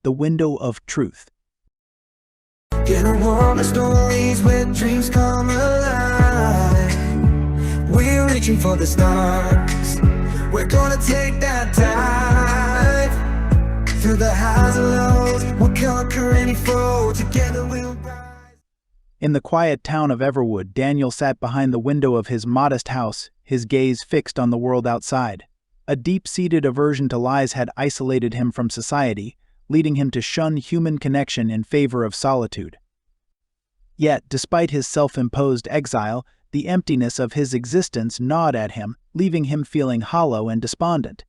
The Window of Truth. Gonna warm the stories where dreams come alive. We're reaching for the stars. We're gonna take that dive. Through the highs and lows, we'll conquer any foe. Together we'll rise. In the quiet town of Everwood, Daniel sat behind the window of his modest house, his gaze fixed on the world outside. A deep-seated aversion to lies had isolated him from society, leading him to shun human connection in favor of solitude. Yet, despite his self-imposed exile, the emptiness of his existence gnawed at him, leaving him feeling hollow and despondent.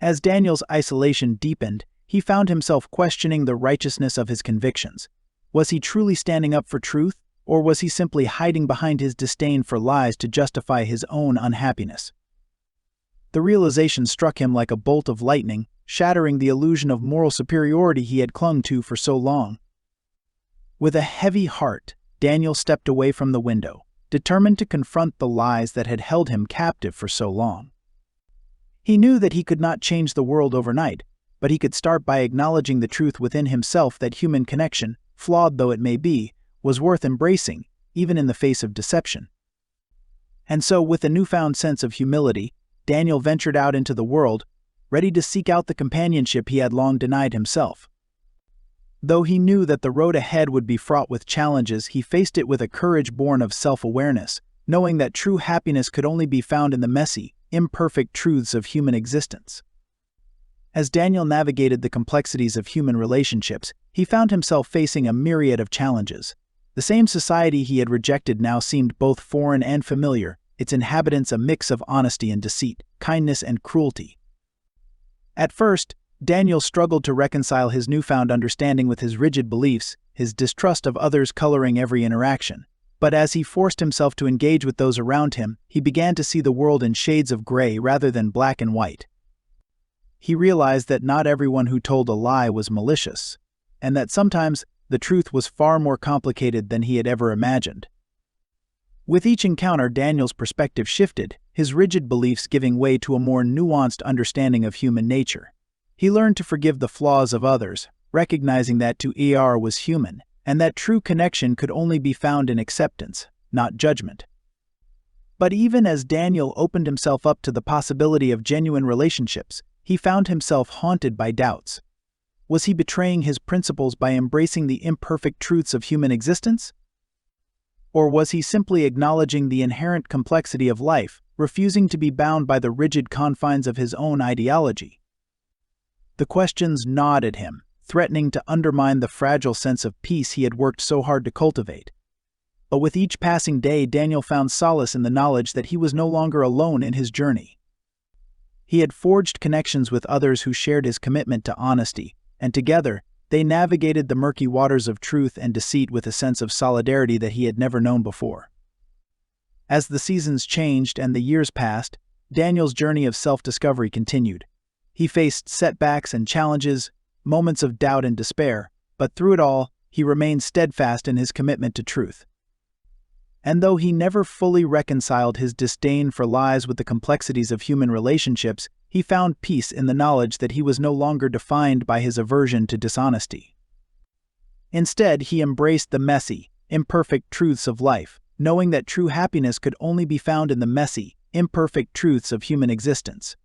As Daniel's isolation deepened, he found himself questioning the righteousness of his convictions. Was he truly standing up for truth, or was he simply hiding behind his disdain for lies to justify his own unhappiness? The realization struck him like a bolt of lightning, shattering the illusion of moral superiority he had clung to for so long. With a heavy heart, Daniel stepped away from the window, determined to confront the lies that had held him captive for so long. He knew that he could not change the world overnight, but he could start by acknowledging the truth within himself that human connection, flawed though it may be, was worth embracing, even in the face of deception. And so, with a newfound sense of humility, Daniel ventured out into the world, ready to seek out the companionship he had long denied himself. Though he knew that the road ahead would be fraught with challenges, he faced it with a courage born of self-awareness, knowing that true happiness could only be found in the messy, imperfect truths of human existence. As Daniel navigated the complexities of human relationships, he found himself facing a myriad of challenges. The same society he had rejected now seemed both foreign and familiar, its inhabitants a mix of honesty and deceit, kindness and cruelty. At first, Daniel struggled to reconcile his newfound understanding with his rigid beliefs, his distrust of others coloring every interaction. But as he forced himself to engage with those around him, he began to see the world in shades of gray rather than black and white. He realized that not everyone who told a lie was malicious, and that sometimes the truth was far more complicated than he had ever imagined. With each encounter, Daniel's perspective shifted, his rigid beliefs giving way to a more nuanced understanding of human nature. He learned to forgive the flaws of others, recognizing that to err was human, and that true connection could only be found in acceptance, not judgment. But even as Daniel opened himself up to the possibility of genuine relationships, he found himself haunted by doubts. Was he betraying his principles by embracing the imperfect truths of human existence? Or was he simply acknowledging the inherent complexity of life, refusing to be bound by the rigid confines of his own ideology? The questions gnawed at him, threatening to undermine the fragile sense of peace he had worked so hard to cultivate. But with each passing day, Daniel found solace in the knowledge that he was no longer alone in his journey. He had forged connections with others who shared his commitment to honesty, and together, they navigated the murky waters of truth and deceit with a sense of solidarity that he had never known before. As the seasons changed and the years passed, Daniel's journey of self-discovery continued. He faced setbacks and challenges, moments of doubt and despair, but through it all, he remained steadfast in his commitment to truth. And though he never fully reconciled his disdain for lies with the complexities of human relationships, he found peace in the knowledge that he was no longer defined by his aversion to dishonesty. Instead, he embraced the messy, imperfect truths of life, knowing that true happiness could only be found in the messy, imperfect truths of human existence.